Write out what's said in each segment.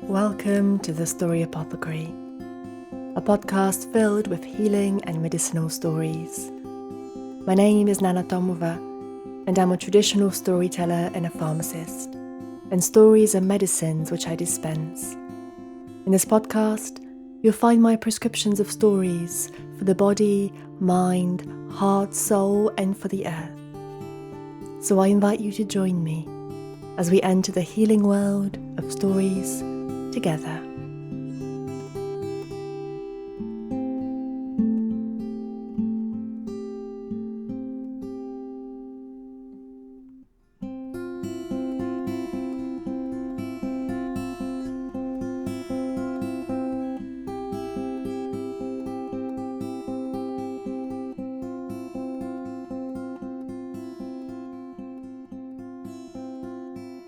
Welcome to the Story Apothecary, a podcast filled with healing and medicinal stories. My name is Nana Tomova, and I'm a traditional storyteller and a pharmacist, and stories are medicines which I dispense. In this podcast, you'll find my prescriptions of stories for the body, mind, heart, soul, and for the earth. So I invite you to join me as we enter the healing world of stories together.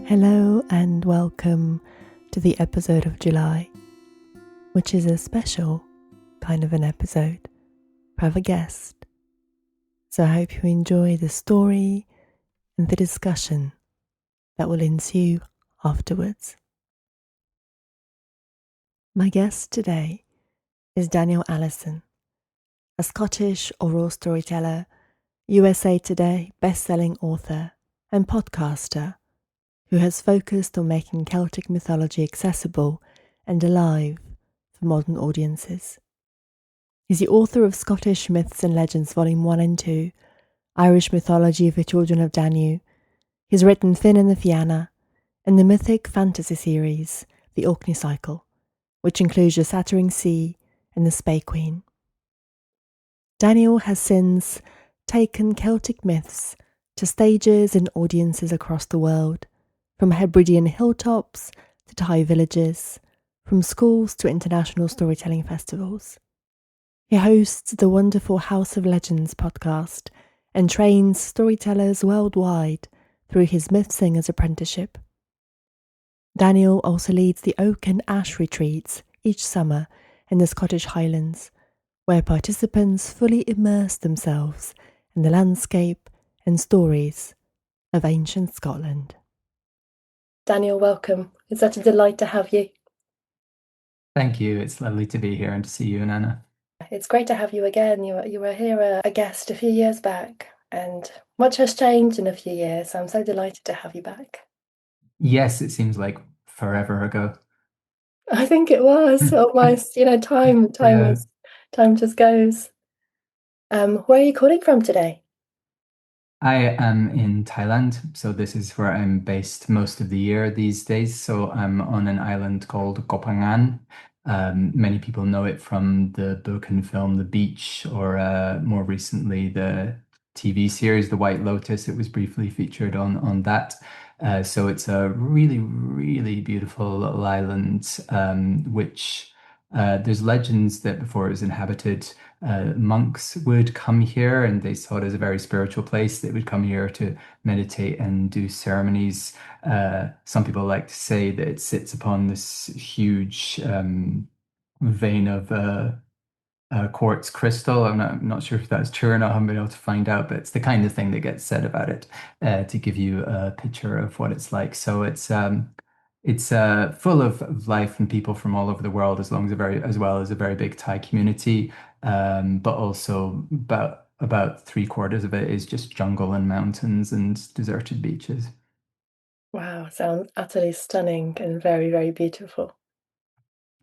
Hello and welcome to the episode of July, which is a special kind of an episode. I have a guest, so I hope you enjoy the story and the discussion that will ensue afterwards. My guest today is Daniel Allison, a Scottish oral storyteller, USA Today best-selling author and podcaster who has focused on making Celtic mythology accessible and alive for modern audiences. He's the author of Scottish Myths and Legends Volume 1 and 2, Irish Mythology for Children of Danu. He's written Finn and the Fianna, and the mythic fantasy series, The Orkney Cycle, which includes the Satyring Sea and the Spey Queen. Daniel has since taken Celtic myths to stages and audiences across the world, from Hebridean hilltops to Thai villages, from schools to international storytelling festivals. He hosts the wonderful House of Legends podcast and trains storytellers worldwide through his Myth Singers apprenticeship. Daniel also leads the Oak and Ash retreats each summer in the Scottish Highlands, where participants fully immerse themselves in the landscape and stories of ancient Scotland. Daniel, welcome. It's such a delight to have you. Thank you. It's lovely to be here and to see you, Nana. It's great to have you again. You were here a guest a few years back, and much has changed in a few years. So I'm so delighted to have you back. Yes, it seems like forever ago. I think it was almost, Yeah. time just goes. Where are you calling from today? I am in Thailand, so this is where I'm based most of the year these days. So I'm on an island called Koh Phangan. Many people know it from the book and film The Beach, or more recently the TV series The White Lotus. It was briefly featured on that. So it's a really, really beautiful little island, which there's legends that before it was inhabited, monks would come here and they saw it as a very spiritual place. They would come here to meditate and do ceremonies. Some people like to say that it sits upon this huge vein of quartz crystal. I'm not sure if that's true or not. I haven't been able to find out, but it's the kind of thing that gets said about it to give you a picture of what it's like. So it's full of life and people from all over the world, as well as a very big Thai community. But also about three-quarters of it is just jungle and mountains and deserted beaches. Wow, sounds utterly stunning and very, very beautiful.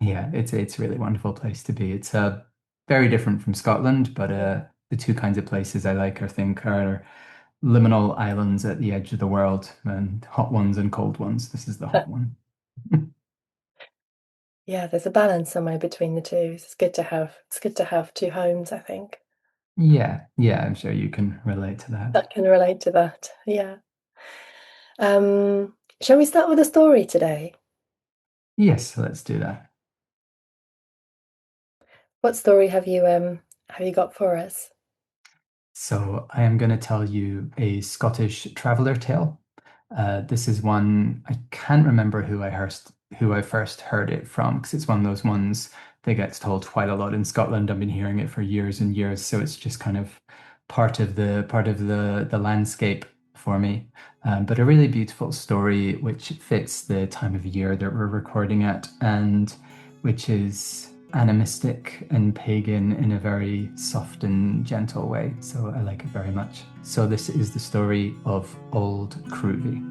Yeah, it's a really wonderful place to be. It's very different from Scotland, but the two kinds of places I like, I think, are liminal islands at the edge of the world, and hot ones and cold ones. This is the hot one. Yeah, there's a balance somewhere between the two. It's good to have two homes, I think. Yeah, I'm sure you can relate to that. That can relate to that. Yeah. Shall we start with a story today? Yes, let's do that. What story have you got for us? So I am going to tell you a Scottish traveler tale. This is one I can't remember who I first heard it from, because it's one of those ones that gets told quite a lot in Scotland. I've been hearing it for years and years, so it's just kind of part of the landscape for me, but a really beautiful story which fits the time of year that we're recording at, and which is animistic and pagan in a very soft and gentle way. So I like it very much. So this is the story of Auld Cruivie.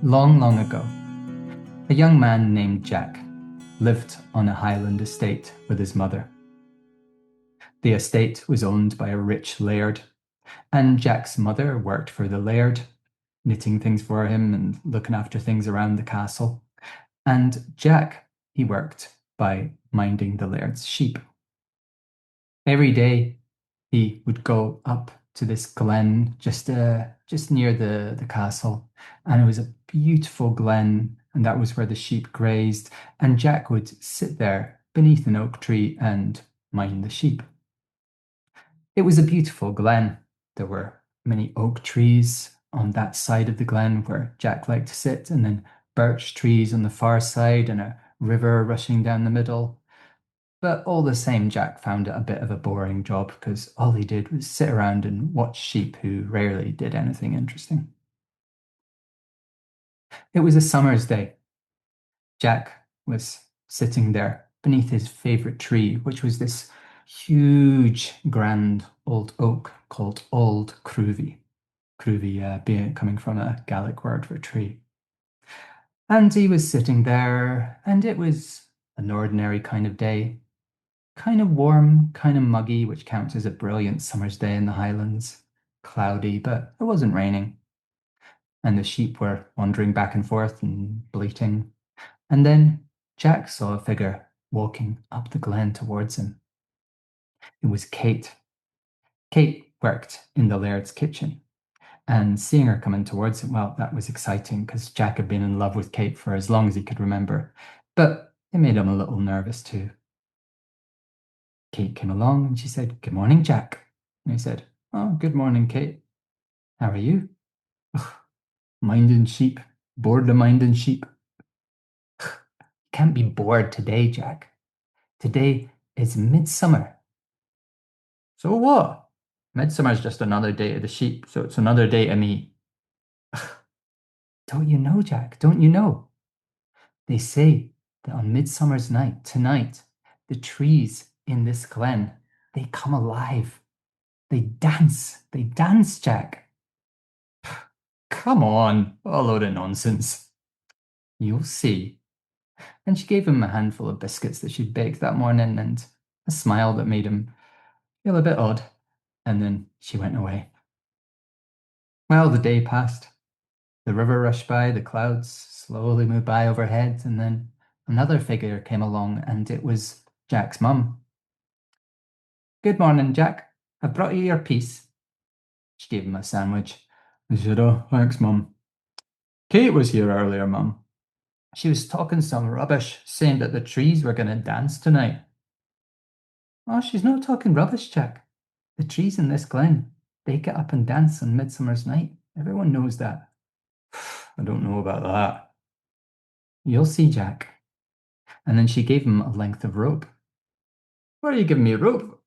Long, long ago, a young man named Jack lived on a Highland estate with his mother. The estate was owned by a rich laird, and Jack's mother worked for the laird, knitting things for him and looking after things around the castle. And Jack, he worked by minding the laird's sheep. Every day, he would go up to this glen just near the castle, and it was a beautiful glen, and that was where the sheep grazed, and Jack would sit there beneath an oak tree and mind the sheep. It was a beautiful glen. There were many oak trees on that side of the glen where Jack liked to sit, and then birch trees on the far side, and a river rushing down the middle. But all the same, Jack found it a bit of a boring job because all he did was sit around and watch sheep who rarely did anything interesting. It was a summer's day. Jack was sitting there beneath his favourite tree, which was this huge, grand old oak called Auld Cruivie. Cruivie being coming from a Gaelic word for tree. And he was sitting there, and it was an ordinary kind of day. Kind of warm, kind of muggy, which counts as a brilliant summer's day in the Highlands. Cloudy, but it wasn't raining. And the sheep were wandering back and forth and bleating. And then Jack saw a figure walking up the glen towards him. It was Kate. Kate worked in the laird's kitchen. And seeing her coming towards him, well, that was exciting because Jack had been in love with Kate for as long as he could remember. But it made him a little nervous too. Kate came along and she said, "Good morning, Jack." And he said, "Oh, good morning, Kate. How are you?" "Minding sheep. Bored of minding sheep." "Can't be bored today, Jack. Today is Midsummer." "So what? Midsummer's just another day of the sheep, so it's another day to me." "Don't you know, Jack? Don't you know? They say that on Midsummer's night, tonight, the trees in this glen, they come alive. They dance, Jack." "Come on, a load of nonsense." "You'll see." And she gave him a handful of biscuits that she'd baked that morning and a smile that made him feel a bit odd. And then she went away. Well, the day passed. The river rushed by, the clouds slowly moved by overhead, and then another figure came along, and it was Jack's mum. "Good morning, Jack. I've brought you your piece." She gave him a sandwich. He said, "Oh, thanks, Mum. Kate was here earlier, Mum. She was talking some rubbish, saying that the trees were going to dance tonight." "Oh, she's not talking rubbish, Jack. The trees in this glen, they get up and dance on Midsummer's night. Everyone knows that." "I don't know about that." "You'll see, Jack." And then she gave him a length of rope. "Why are you giving me a rope?"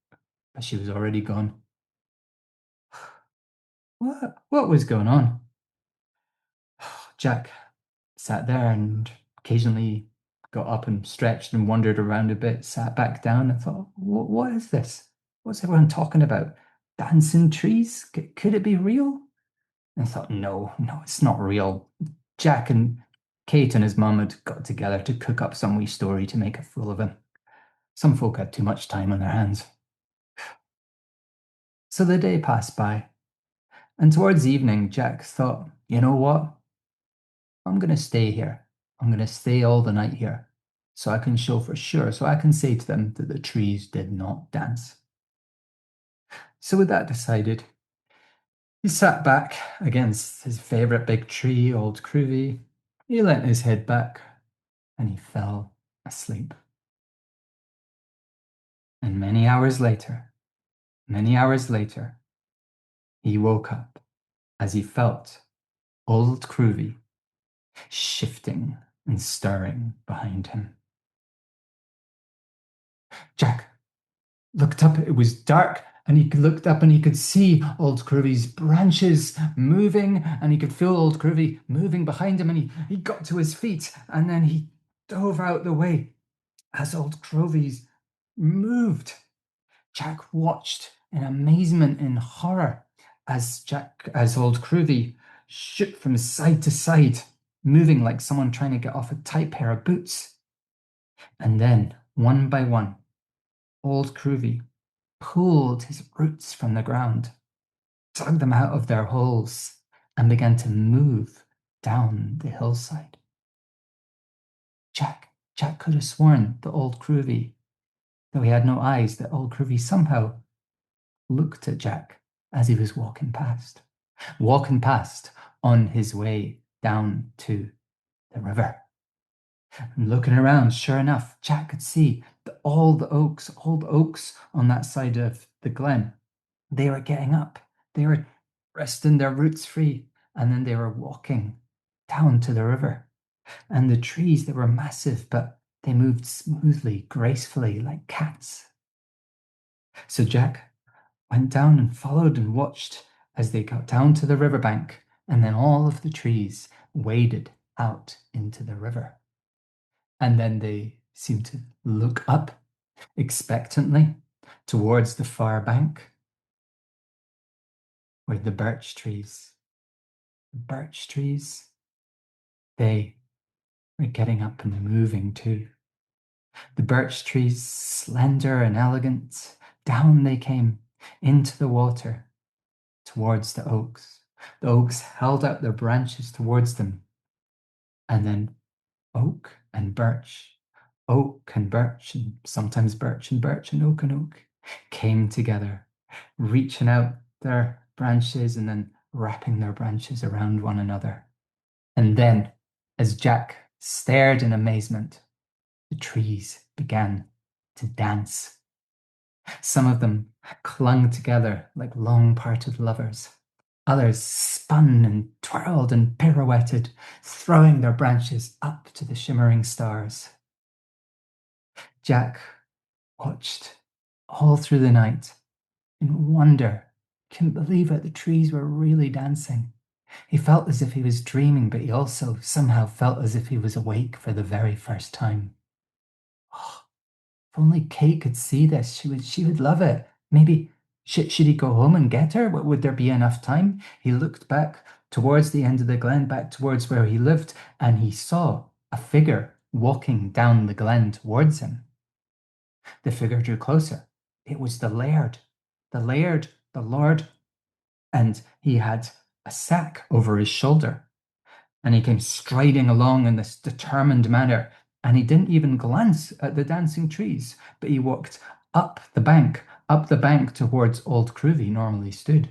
But she was already gone. What was going on? Jack sat there and occasionally got up and stretched and wandered around a bit, sat back down and thought, what is this? What's everyone talking about? Dancing trees? Could it be real? And I thought, no, it's not real. Jack and Kate and his mum had got together to cook up some wee story to make a fool of him. Some folk had too much time on their hands. So the day passed by, and towards evening, Jack thought, you know what? I'm going to stay here. I'm going to stay all the night here so I can show for sure, so I can say to them that the trees did not dance. So with that decided, He sat back against his favorite big tree, Auld Cruivie. He leant his head back and he fell asleep. And many hours later, he woke up as he felt Auld Cruivie shifting and stirring behind him. Jack looked up. It was dark, and he looked up and he could see Auld Cruivie's branches moving, and he could feel Auld Cruivie moving behind him, and he got to his feet, and then he dove out the way as Auld Cruivie moved. Jack watched in amazement and horror as Auld Cruivie shook from side to side, moving like someone trying to get off a tight pair of boots. And then, one by one, Auld Cruivie pulled his roots from the ground, dug them out of their holes, and began to move down the hillside. Jack could have sworn that Auld Cruivie, though he had no eyes, that Auld Cruivie somehow looked at Jack as he was walking past on his way down to the river. And looking around, sure enough, Jack could see that all the old oaks on that side of the glen, they were getting up. They were resting their roots free, and then they were walking down to the river. And the trees, they were massive, but they moved smoothly, gracefully, like cats. So Jack went down and followed and watched as they got down to the riverbank, and then all of the trees waded out into the river. And then they seemed to look up expectantly towards the far bank where the birch trees, they were getting up and moving too. The birch trees, slender and elegant, down they came into the water towards the oaks. The oaks held out their branches towards them, and then oak and birch, and sometimes birch and oak came together, reaching out their branches and then wrapping their branches around one another. And then, as Jack stared in amazement, the trees began to dance. Some of them clung together like long-parted lovers. Others spun and twirled and pirouetted, throwing their branches up to the shimmering stars. Jack watched all through the night in wonder. Couldn't believe it, the trees were really dancing. He felt as if he was dreaming, but he also somehow felt as if he was awake for the very first time. Oh, if only Kate could see this, she would love it. Maybe should he go home and get her? Would there be enough time? He looked back towards the end of the glen, back towards where he lived, and he saw a figure walking down the glen towards him. The figure drew closer. It was the laird, the lord, and he had a sack over his shoulder. And he came striding along in this determined manner, and he didn't even glance at the dancing trees, but he walked up the bank towards Auld Cruivie normally stood.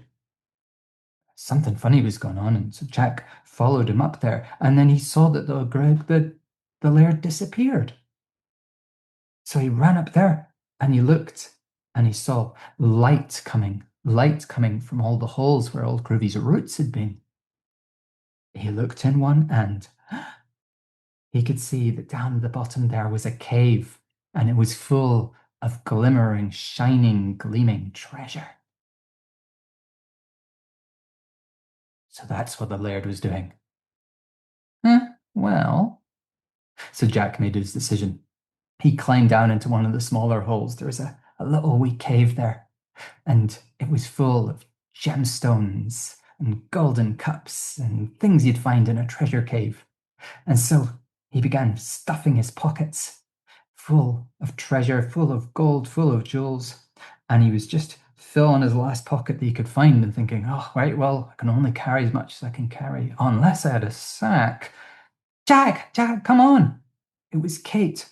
Something funny was going on, and so Jack followed him up there, and then he saw that the laird disappeared. So he ran up there, and he looked, and he saw light coming from all the holes where Auld Cruivie's roots had been. He looked in one, and he could see that down at the bottom there was a cave, and it was full of glimmering, shining, gleaming treasure. So that's what the laird was doing. Well, so Jack made his decision. He climbed down into one of the smaller holes. There was a little wee cave there, and it was full of gemstones and golden cups and things you'd find in a treasure cave. And so he began stuffing his pockets full of treasure, full of gold, full of jewels, and he was just filling his last pocket that he could find and thinking, oh, right, well, I can only carry as much as I can carry, unless I had a sack. Jack, come on. It was Kate.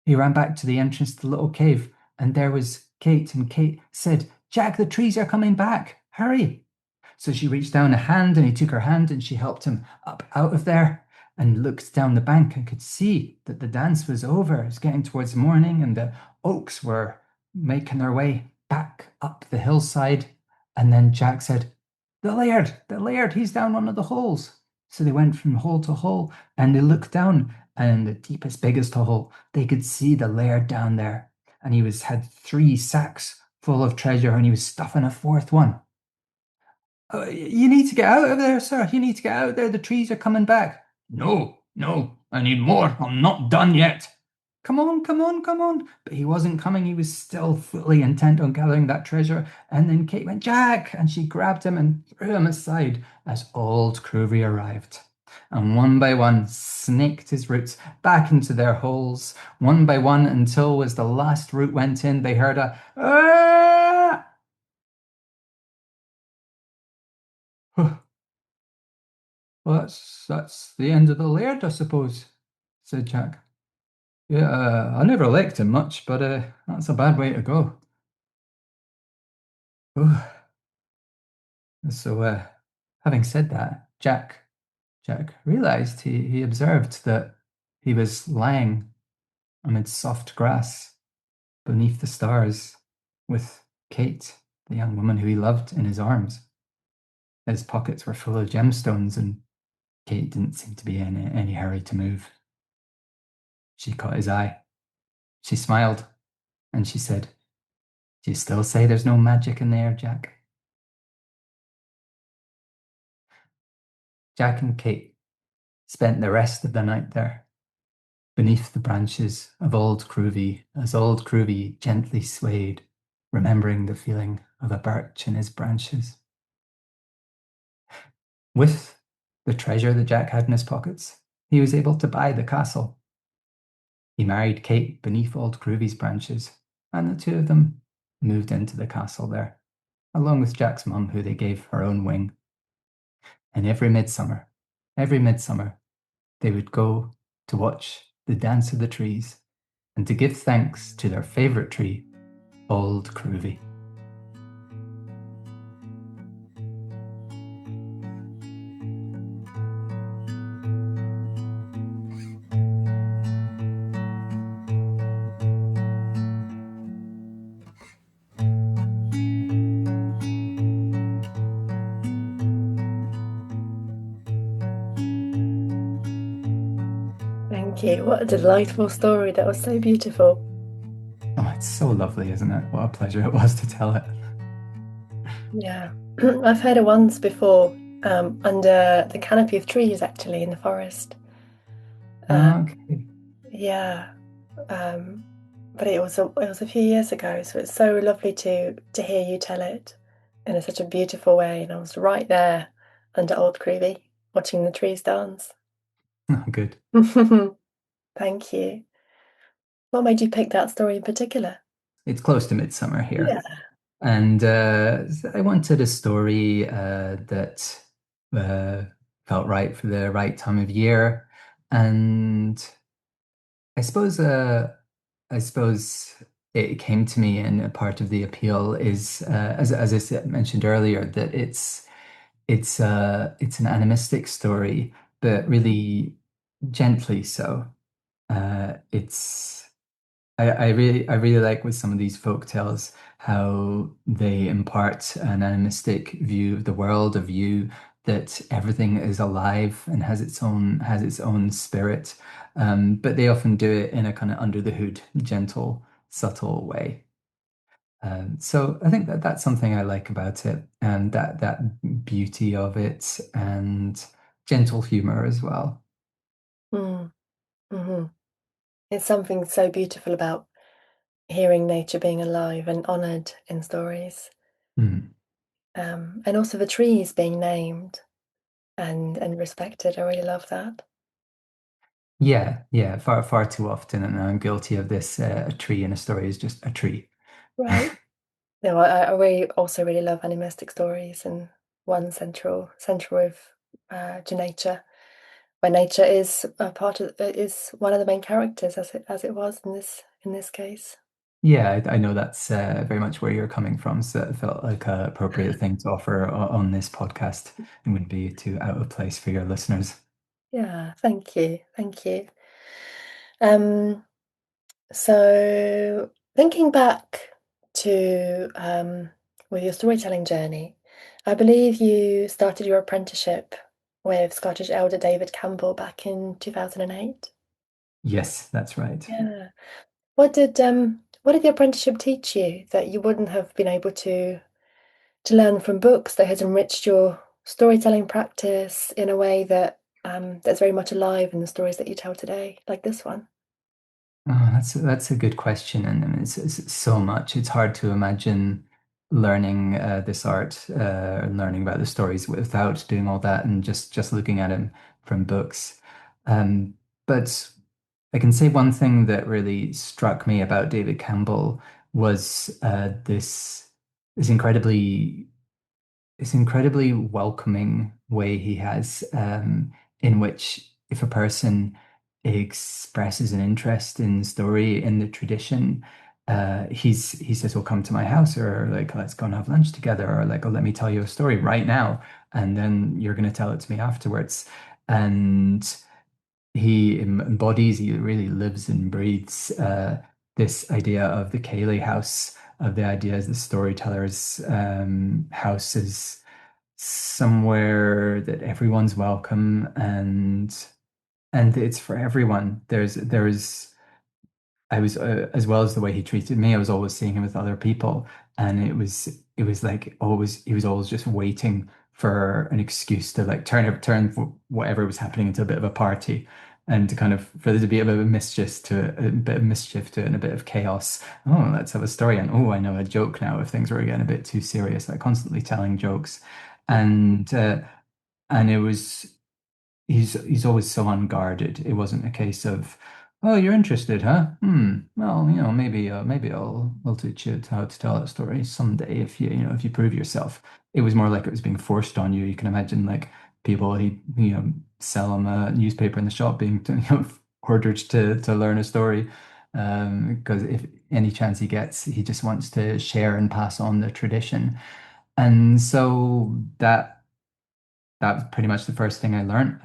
He ran back to the entrance to the little cave, and there was Kate, and Kate said, Jack, the trees are coming back. Hurry. So she reached down a hand and he took her hand and she helped him up out of there and looked down the bank and could see that the dance was over. It was getting towards morning and the oaks were making their way back up the hillside. And then Jack said, the laird, he's down one of the holes. So they went from hole to hole and they looked down, and in the deepest, biggest hole, they could see the laird down there. And he had 3 sacks full of treasure and he was stuffing a fourth one. You need to get out of there, sir. You need to get out of there. The trees are coming back. No, no, I need more. I'm not done yet. Come on, come on, come on. But he wasn't coming. He was still fully intent on gathering that treasure. And then Kate went, Jack! And she grabbed him and threw him aside as Auld Cruivie arrived. And one by one snaked his roots back into their holes, one by one, until as the last root went in, they heard a ah! Well, that's the end of the laird, I suppose, said Jack. Yeah, I never liked him much, but that's a bad way to go. So, having said that, Jack realized he observed that he was lying amid soft grass beneath the stars with Kate, the young woman who he loved, in his arms. His pockets were full of gemstones, and Kate didn't seem to be in any hurry to move. She caught his eye. She smiled, and she said, "Do you still say there's no magic in the air, Jack?" Jack and Kate spent the rest of the night there, beneath the branches of Auld Cruivie, as Auld Cruivie gently swayed, remembering the feeling of a birch in his branches. With the treasure that Jack had in his pockets, he was able to buy the castle. He married Kate beneath Auld Cruivie's branches, and the two of them moved into the castle there, along with Jack's mum, who they gave her own wing. And every midsummer, they would go to watch the dance of the trees and to give thanks to their favourite tree, Auld Cruivie. Thank you. What a delightful story. That was so beautiful. Oh, it's so lovely, isn't it? What a pleasure it was to tell it. Yeah. I've heard it once before, under the canopy of trees, actually, in the forest. Uh, Okay. yeah. Um, but it was a few years ago, so it's so lovely to hear you tell it in such a beautiful way. And I was right there under Auld Cruivie, watching the trees dance. Oh, good. Thank you. What made you pick that story in particular? It's close to Midsummer Yeah. here. And I wanted a story that uh, felt right for the right time of year. And I suppose I suppose it came to me, and a part of the appeal is as mentioned earlier, that it's an animistic story, but really gently so. It's I really like with some of these folk tales how they impart an animistic view of the world, a view that everything is alive and has its own spirit. But they often do it in a kind of under the hood, gentle, subtle way. So I think that that's something I like about it, and that beauty of it, and gentle humor as well. Mm, hmm. It's something so beautiful about hearing nature being alive and honoured in stories. Mm. And also the trees being named and respected. I really love that. Yeah, yeah, far too often, and I'm guilty of this. A tree in a story is just a tree. Right. No, I really also really love animistic stories and one central of to nature, where nature is a part of is one of the main characters as it was in this case. Yeah, I know that's very much where you're coming from. So it felt like an appropriate thing to offer on this podcast. It wouldn't be too out of place for your listeners. Yeah, thank you. Thank you. Um, so thinking back to with your storytelling journey, I believe you started your apprenticeship with Scottish elder David Campbell back in 2008. Yes, that's right. Yeah. What did the apprenticeship teach you that you wouldn't have been able to learn from books that has enriched your storytelling practice in a way that that's very much alive in the stories that you tell today, like this one? Oh, that's a good question, and I mean, it's so much. It's hard to imagine learning this art, learning about the stories without doing all that and just looking at him from books. Um, but I can say one thing that really struck me about David Campbell was this incredibly welcoming way he has, in which if a person expresses an interest in story in the tradition, he says, "Well, come to my house," or like, "Let's go and have lunch together," or like, "Oh, let me tell you a story right now, and then you're going to tell it to me afterwards." And he really lives and breathes this idea of the Cayley house, of the idea as the storyteller's house is somewhere that everyone's welcome and it's for everyone. There's I was as well as the way he treated me, I was always seeing him with other people, and it was like always he was always just waiting for an excuse to like turn whatever was happening into a bit of a party, and to kind of for there to be a bit of mischief to it and a bit of chaos. Oh, let's have a story, and oh, I know a joke now if things were getting a bit too serious, like constantly telling jokes, and uh, and it was he's always so unguarded. It wasn't a case of, "Oh, you're interested, huh? Well, maybe I'll teach you how to tell that story someday if if you prove yourself." It was more like it was being forced on you. You can imagine like people he sell him a newspaper in the shop being ordered to learn a story. Because if any chance he gets, he just wants to share and pass on the tradition. And so that was pretty much the first thing I learned,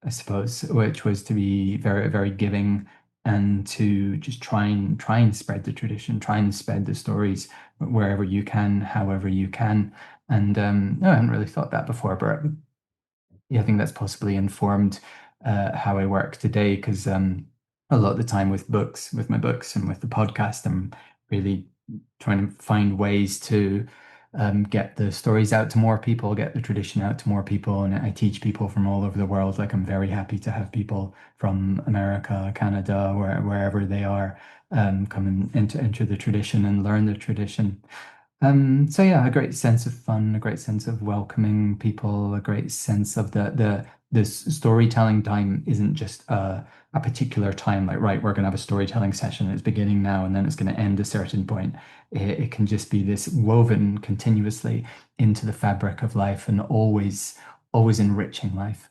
I suppose, which was to be very, very giving and to just try and spread the tradition, try and spread the stories wherever you can, however you can. And no, I hadn't really thought that before, but yeah, I think that's possibly informed how I work today because a lot of the time with my books and with the podcast, I'm really trying to find ways to get the stories out to more people, get the tradition out to more people. And I teach people from all over the world. Like I'm very happy to have people from America, Canada, wherever they are, come and enter the tradition and learn the tradition. So yeah, a great sense of fun, a great sense of welcoming people, a great sense of this storytelling time isn't just a particular time, like, right, we're going to have a storytelling session, it's beginning now, and then it's going to end a certain point. It can just be this woven continuously into the fabric of life and always enriching life.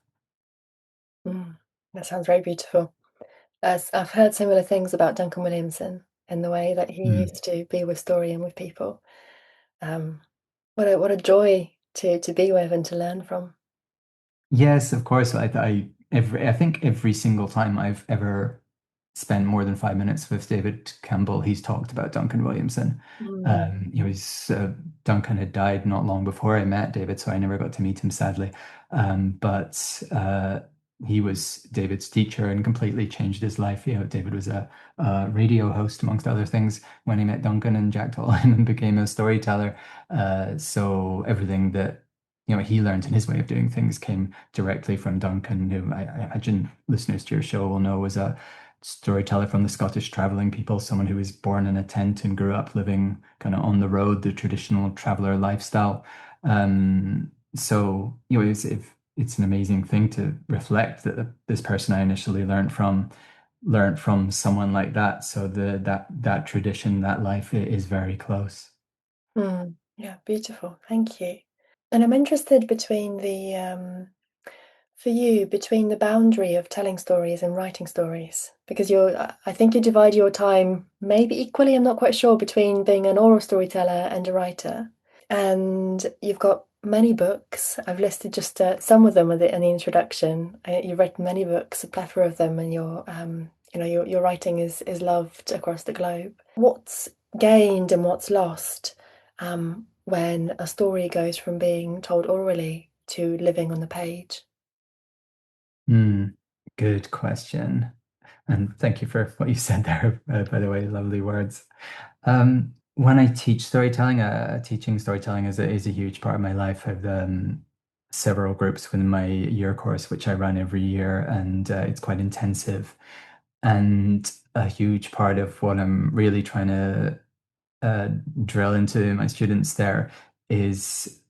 Mm, that sounds very beautiful. As I've heard similar things about Duncan Williamson and the way that he Mm. used to be with story and with people. Um, what a joy to be with and to learn from. Yes, of course. I think every single time I've ever spent more than 5 minutes with David Campbell, he's talked about Duncan Williamson. Mm, He was Duncan had died not long before I met David, so I never got to meet him sadly. But he was David's teacher and completely changed his life. David was a radio host amongst other things when he met Duncan and Jack taught him and became a storyteller. So everything that he learned in his way of doing things came directly from Duncan, who I imagine listeners to your show will know was a storyteller from the Scottish traveling people, someone who was born in a tent and grew up living kind of on the road, the traditional traveler lifestyle. So, it's an amazing thing to reflect that this person I initially learned from someone like that. So that tradition, that life is very close. yeah, beautiful. Thank you. And I'm interested between the for you between the boundary of telling stories and writing stories? Because I think you divide your time maybe equally, I'm not quite sure, between being an oral storyteller and a writer. And you've got many books. I've listed just some of them in the introduction. You've read many books, a plethora of them, and your writing is loved across the globe. What's gained and what's lost when a story goes from being told orally to living on the page? Hmm, good question. And thank you for what you said there, by the way, lovely words. When I teach storytelling, teaching storytelling is a huge part of my life. I've several groups within my year course, which I run every year, and it's quite intensive. And a huge part of what I'm really trying to uh, drill into my students there is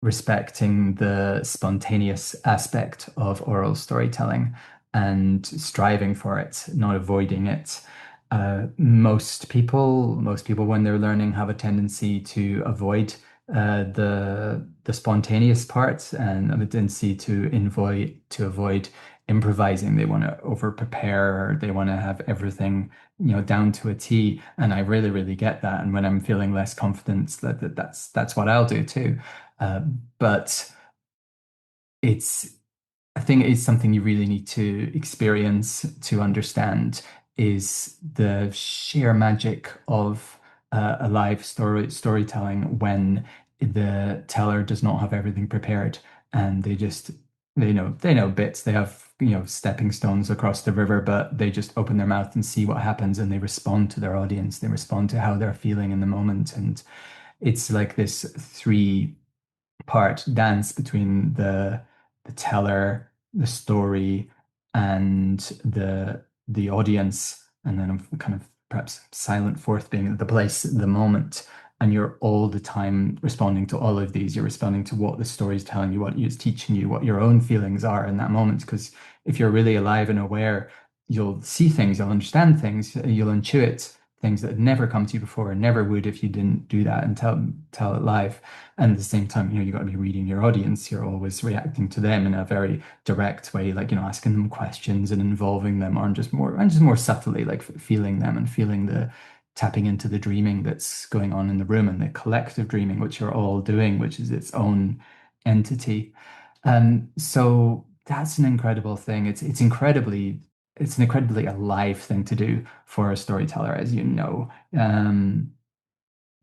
respecting the spontaneous aspect of oral storytelling and striving for it, not avoiding it. Most people, when they're learning, have a tendency to avoid the spontaneous parts and have a tendency to avoid improvising. They want to over prepare, or they want to have everything, down to a T. And I really, really get that. And when I'm feeling less confident, that's what I'll do too. But it's, I think it's something you really need to experience to understand is the sheer magic of a live storytelling when the teller does not have everything prepared and they know bits. They have stepping stones across the river, but they just open their mouth and see what happens, and they respond to their audience. They respond to how they're feeling in the moment, and it's like this three-part dance between the teller, the story, and the audience, and then kind of perhaps silent fourth being the place, the moment. And you're all the time responding to all of these. You're responding to what the story is telling you, what it's teaching you, what your own feelings are in that moment. Because if you're really alive and aware, you'll see things, you'll understand things, you'll intuit things that had never come to you before and never would if you didn't do that and tell it live. And at the same time, you got to be reading your audience. You're always reacting to them in a very direct way, like, asking them questions and involving them, or just more subtly, like feeling them and feeling the tapping into the dreaming that's going on in the room and the collective dreaming, which you're all doing, which is its own entity. So that's an incredible thing. It's an incredibly alive thing to do for a storyteller, as you know.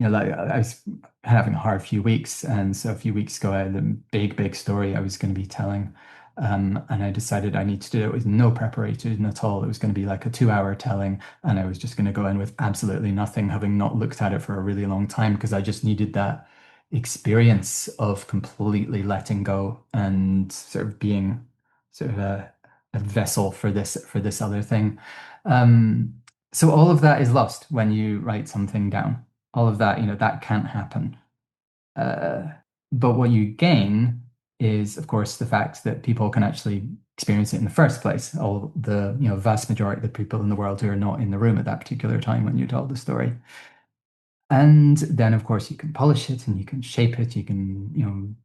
Like I was having a hard few weeks, and so a few weeks ago I had a big, big story I was going to be telling, and I decided I need to do it with no preparation at all. It was going to be like a 2 hour telling, and I was just going to go in with absolutely nothing, having not looked at it for a really long time, because I just needed that experience of completely letting go and sort of being sort of a vessel for this other thing. Um, so all of that is lost when you write something down. All of that, that can't happen. Uh, but what you gain is, of course, the fact that people can actually experience it in the first place. All the, vast majority of the people in the world who are not in the room at that particular time when you told the story. And then, of course, you can polish it and you can shape it. You can,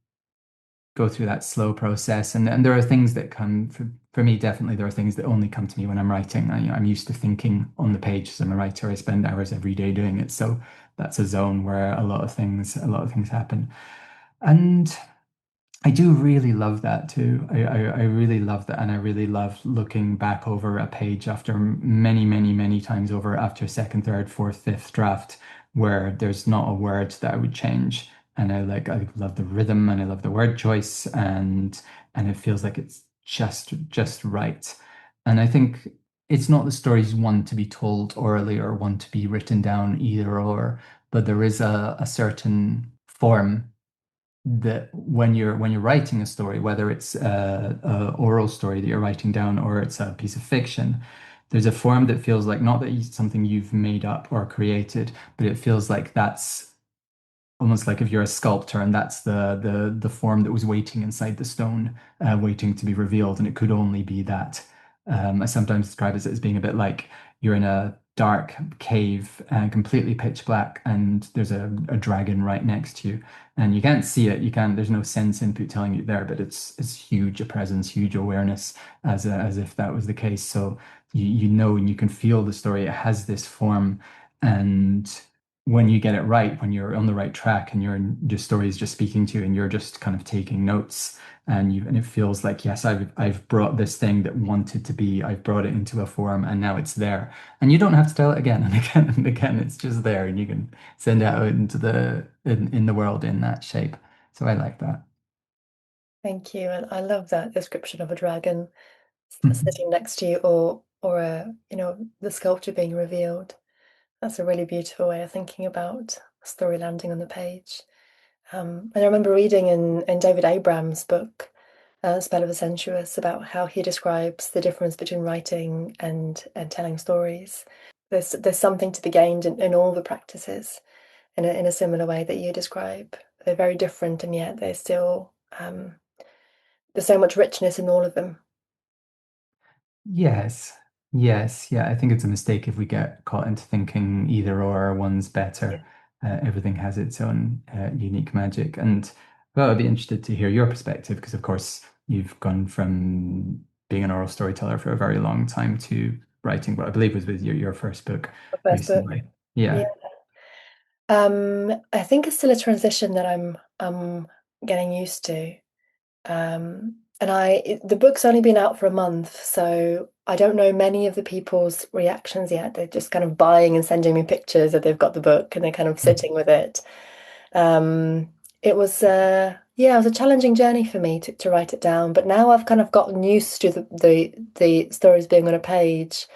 go through that slow process. And there are things that come for me, definitely, there are things that only come to me when I'm writing. I'm used to thinking on the page as I'm a writer. I spend hours every day doing it. So that's a zone where a lot of things happen. And I do really love that too. I really love that. And I really love looking back over a page after many, many, many times over, after second, third, fourth, fifth draft, where there's not a word that I would change. And I love the rhythm and I love the word choice, and it feels like it's just right. And I think it's not the stories one to be told orally or one to be written down, either or, but there is a certain form that when you're writing a story, whether it's a oral story that you're writing down or it's a piece of fiction, there's a form that feels like not that it's something you've made up or created, but it feels like that's almost like if you're a sculptor and that's the form that was waiting inside the stone, waiting to be revealed, and it could only be that. I sometimes describe it as being a bit like you're in a dark cave and completely pitch black, and there's a dragon right next to you, and you can't see it. You can't. There's no sense input telling you there, but it's huge a presence, huge awareness, as if that was the case. So you know and you can feel the story. It has this form, and when you get it right, when you're on the right track, and your story is just speaking to you, and you're just kind of taking notes, and it feels like, yes, I've brought this thing that wanted to be, I've brought it into a form, and now it's there, and you don't have to tell it again and again and again. It's just there, and you can send it out into in the world in that shape. So I like that. Thank you. And I love that description of a dragon sitting next to you, or a, the sculpture being revealed. That's a really beautiful way of thinking about a story landing on the page. And I remember reading in David Abrams' book, Spell of the Sensuous, about how he describes the difference between writing and telling stories. There's something to be gained in all the practices in a similar way that you describe. They're very different, and yet they're still there's so much richness in all of them. Yes. Yes. Yeah. I think it's a mistake if we get caught into thinking either or one's Yeah. better. Everything has its own unique magic. And well, I'd be interested to hear your perspective because, of course, you've gone from being an oral storyteller for a very long time to writing what I believe was with your first book The first book. recently. Yeah. Yeah. I think it's still a transition that I'm getting used to. And the book's only been out for a month, so I don't know many of the people's reactions yet. They're just kind of buying and sending me pictures that they've got the book and they're kind of sitting with it. Um, it was yeah, it was a challenging journey for me to write it down, but now I've kind of gotten used to the stories being on a page.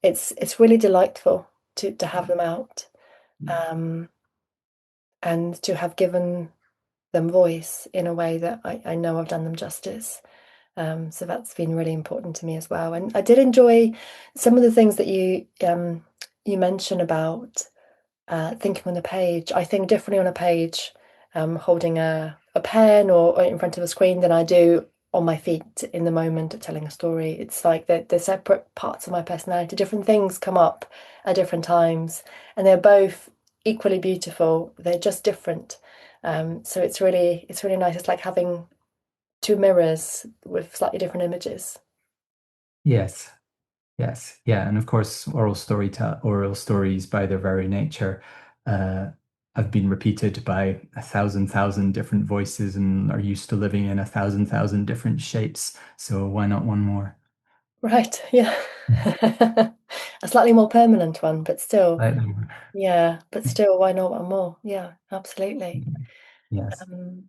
It's really delightful to have them out, um, and to have given them voice in a way that I know I've done them justice. So that's been really important to me as well. And I did enjoy some of the things that you mentioned about thinking on the page. I think differently on a page, holding a pen or in front of a screen than I do on my feet in the moment of telling a story. It's like they're separate parts of my personality. Different things come up at different times, and they're both equally beautiful. They're just different. So it's really nice. It's like having two mirrors with slightly different images. Yes. Yes, yeah, and of course, oral stories by their very nature uh, have been repeated by a thousand different voices and are used to living in a thousand different shapes. So why not one more? Right, yeah. A slightly more permanent one, but still, Like, yeah, but still, why not one more? Yeah, absolutely. yes. Um,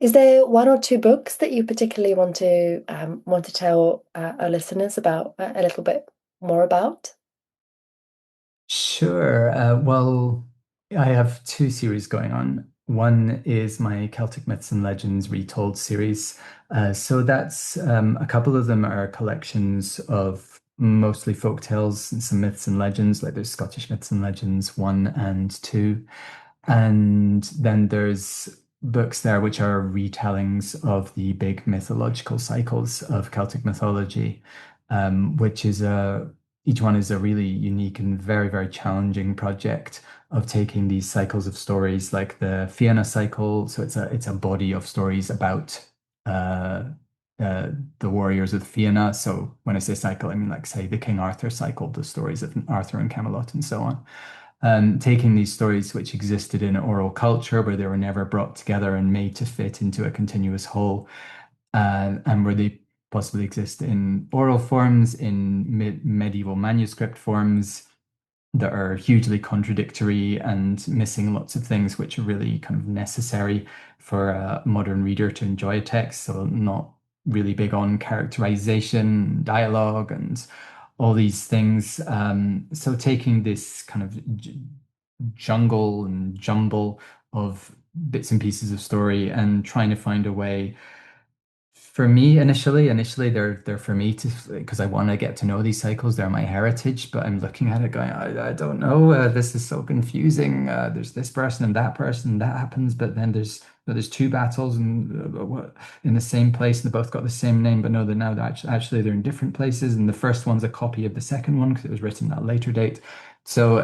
is there one or two books that you particularly want to tell our listeners about a little bit more about? Sure. Well, I have two series going on. One is my Celtic Myths and Legends Retold series. So that's a couple of them are collections of mostly folk tales and some myths and legends, like there's Scottish Myths and Legends 1 and 2. And then there's books there which are retellings of the big mythological cycles of Celtic mythology, which is each one is a really unique and very challenging project of taking these cycles of stories, like the Fianna cycle. So it's a body of stories about uh, the warriors of Fianna. So when I say cycle, I mean like say the King Arthur cycle, the stories of Arthur and Camelot and so on, taking these stories which existed in oral culture where they were never brought together and made to fit into a continuous whole, and where they possibly exist in oral forms, in medieval manuscript forms that are hugely contradictory and missing lots of things which are really kind of necessary for a modern reader to enjoy a text. So not really big on characterization, dialogue, and all these things. So taking this kind of jungle and jumble of bits and pieces of story and trying to find a way for me initially they're for me to because I want to get to know these cycles. They're my heritage, but I'm looking at it going, I don't know. This is so confusing. There's this person and that person that happens, but then but there's two battles and in the same place, and they both got the same name, but no, actually they're in different places. And the first one's a copy of the second one because it was written at a later date. So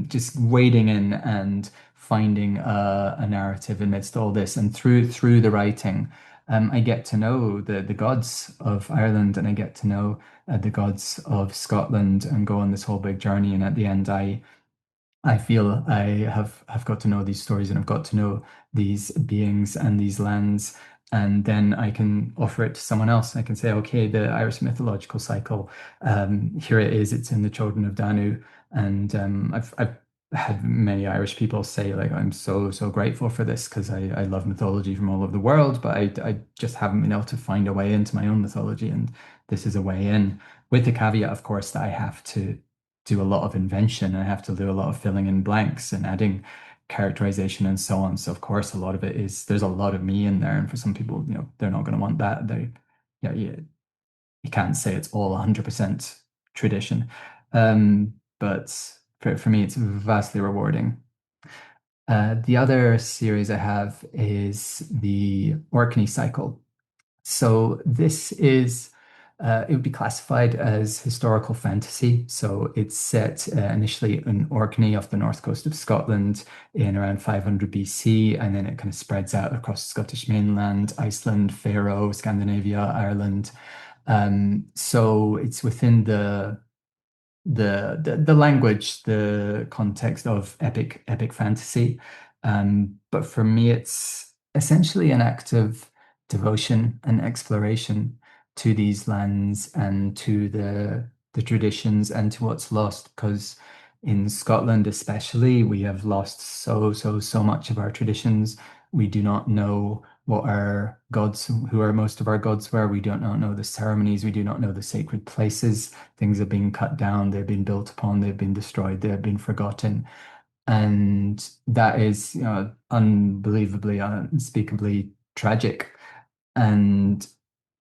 just wading in and finding a narrative amidst all this, and through the writing, I get to know the gods of Ireland, and I get to know the gods of Scotland, and go on this whole big journey. And at the end, I feel I have got to know these stories, and I've got to know these beings and these lands, and then I can offer it to someone else. I can say, okay, the Irish mythological cycle, here it is. It's in the Children of Danu, and I've had many Irish people say, like, I'm so grateful for this because I love mythology from all over the world, but I just haven't been able to find a way into my own mythology, and this is a way in. With the caveat, of course, that I have to do a lot of invention. I have to do a lot of filling in blanks and adding characterization and so on. So of course, a lot of it is there's a lot of me in there, and for some people, they're not going to want that. You can't say it's all 100% tradition, but for me, it's vastly rewarding. The other series I have is the Orkney cycle. So this is, it would be classified as historical fantasy. So it's set initially in Orkney off the north coast of Scotland in around 500 BC, and then it kind of spreads out across the Scottish mainland, Iceland, Faroe, Scandinavia, Ireland. So it's within the language, the context of epic fantasy. But for me, it's essentially an act of devotion and exploration to these lands and to the traditions and to what's lost. Because in Scotland, especially, we have lost so much of our traditions. We do not know what our gods, who are most of our gods were. We do not know the ceremonies. We do not know the sacred places. Things have been cut down, they've been built upon, they've been destroyed, they've been forgotten. And that is, unbelievably, unspeakably tragic. And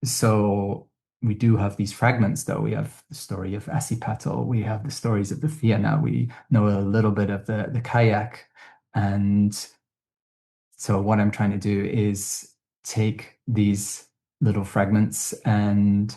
so we do have these fragments, though. We have the story of Asipattle, we have the stories of the Fianna, we know a little bit of the kayak. And so what I'm trying to do is take these little fragments and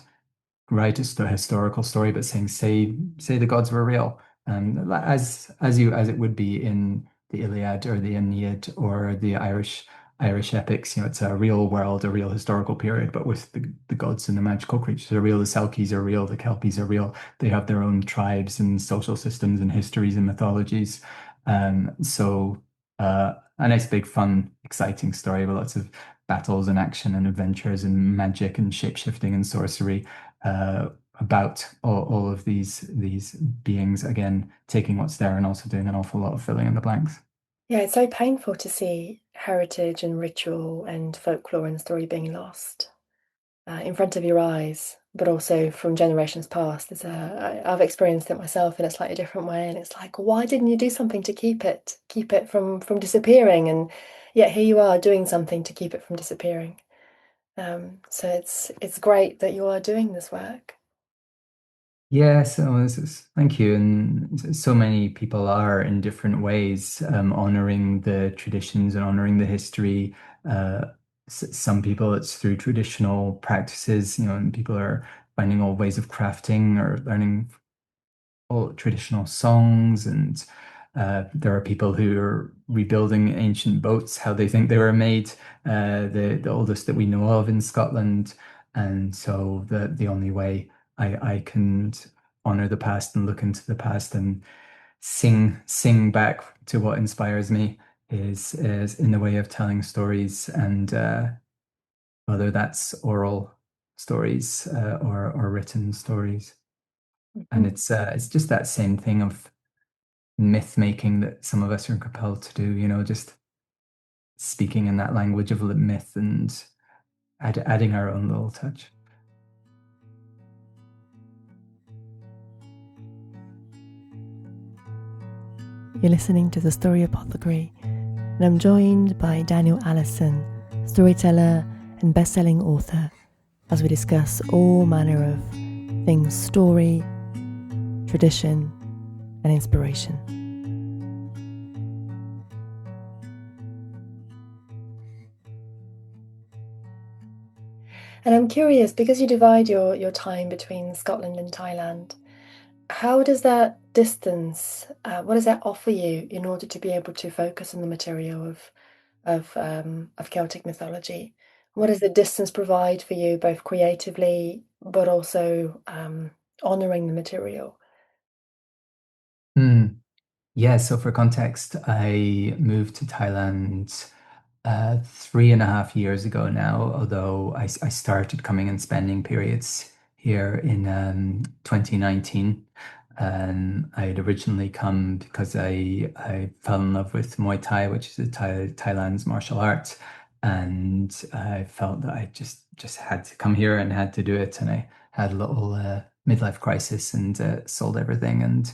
write a historical story, but say the gods were real, and as it would be in the Iliad or the Aeneid or the Irish epics. It's a real world, a real historical period, but with the gods and the magical creatures are real. The Selkies are real. The Kelpies are real. They have their own tribes and social systems and histories and mythologies. So a nice, big, fun, exciting story with lots of battles and action and adventures and magic and shape-shifting and sorcery, about all of these beings, again, taking what's there and also doing an awful lot of filling in the blanks. Yeah, it's so painful to see heritage and ritual and folklore and story being lost in front of your eyes, but also from generations past. I've experienced it myself in a slightly different way, and it's like, why didn't you do something to keep it from disappearing? And yet here you are doing something to keep it from disappearing. So it's great that you are doing this work. Yeah, so thank you. And so many people are in different ways, honoring the traditions and honoring the history. Uh, some people it's through traditional practices, and people are finding old ways of crafting or learning old traditional songs. And there are people who are rebuilding ancient boats, how they think they were made, the oldest that we know of in Scotland. And so the only way I can honor the past and look into the past and sing back to what inspires me is in the way of telling stories, and whether that's oral stories, or written stories. And Mhm. it's just that same thing of myth making that some of us are compelled to do, just speaking in that language of myth and adding our own little touch. You're listening to the Story Apothecary, and I'm joined by Daniel Allison, storyteller and best-selling author, as we discuss all manner of things: story, tradition, and inspiration. And I'm curious, because you divide your time between Scotland and Thailand, how does that distance, what does that offer you in order to be able to focus on the material of Celtic mythology? What does the distance provide for you, both creatively but also honoring the material? Hmm. Yeah, so for context, I moved to Thailand 3.5 years ago now, although I started coming and spending periods here in 2019. I had originally come because I fell in love with Muay Thai, which is Thailand's martial art, and I felt that I just had to come here and had to do it. And I had a little midlife crisis and sold everything and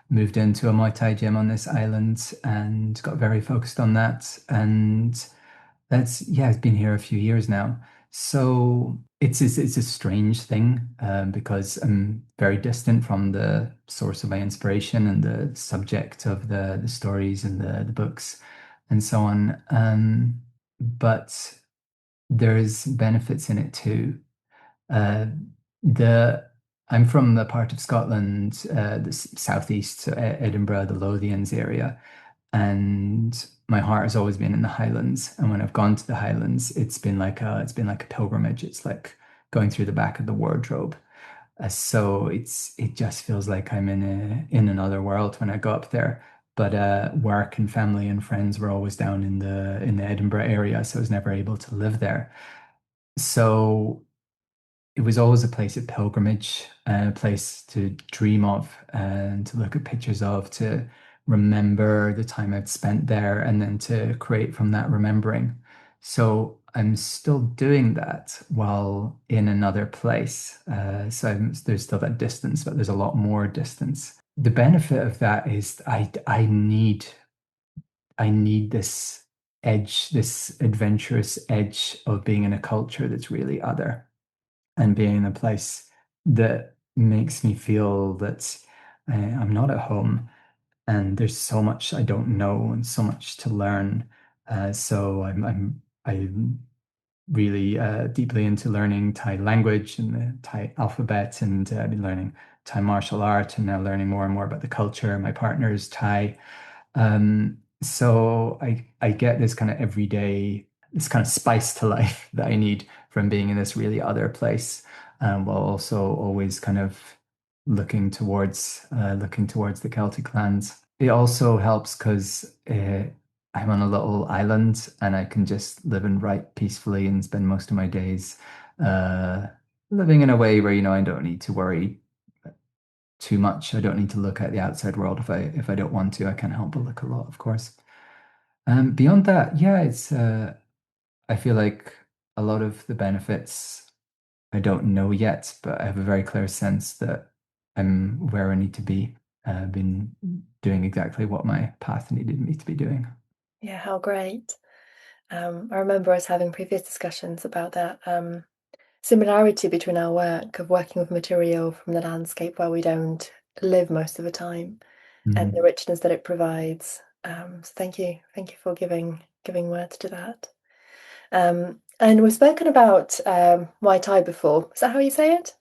moved into a Muay Thai gym on this island and got very focused on that. And yeah, it's been here a few years now. So it's a strange thing because I'm very distant from the source of my inspiration and the subject of the stories and the books and so on. But there's benefits in it too. Uh, the I'm from the part of Scotland, the southeast, so Edinburgh, the Lothians area, and my heart has always been in the Highlands. And when I've gone to the Highlands, it's been like a pilgrimage. It's like going through the back of the wardrobe. So it just feels like I'm in another world when I go up there. But work and family and friends were always down in the Edinburgh area, so I was never able to live there. So it was always a place of pilgrimage, a place to dream of and to look at pictures of, to remember the time I'd spent there, and then to create from that remembering. So I'm still doing that while in another place. There's still that distance, but there's a lot more distance. The benefit of that is I need this edge, this adventurous edge of being in a culture that's really other and being in a place that makes me feel that I'm not at home and there's so much I don't know and so much to learn. So I'm really deeply into learning Thai language and the Thai alphabet, and I've been learning Thai martial art and now learning more and more about the culture. My partner is Thai, so I get this kind of everyday, this kind of spice to life that I need from being in this really other place, while also always kind of looking towards the Celtic lands. It also helps because I'm on a little island and I can just live and write peacefully and spend most of my days uh, living in a way where, I don't need to worry too much. I don't need to look at the outside world if I don't want to. I can't help but look a lot, of course. Beyond that, yeah, it's I feel like a lot of the benefits I don't know yet, but I have a very clear sense that I'm where I need to be. I've been doing exactly what my path needed me to be doing. Yeah, how great. I remember us having previous discussions about that similarity between our work of working with material from the landscape where we don't live most of the time and the Mhm. richness that it provides. So thank you for giving words to that. And we've spoken about Muay Thai before. Is that how you say it?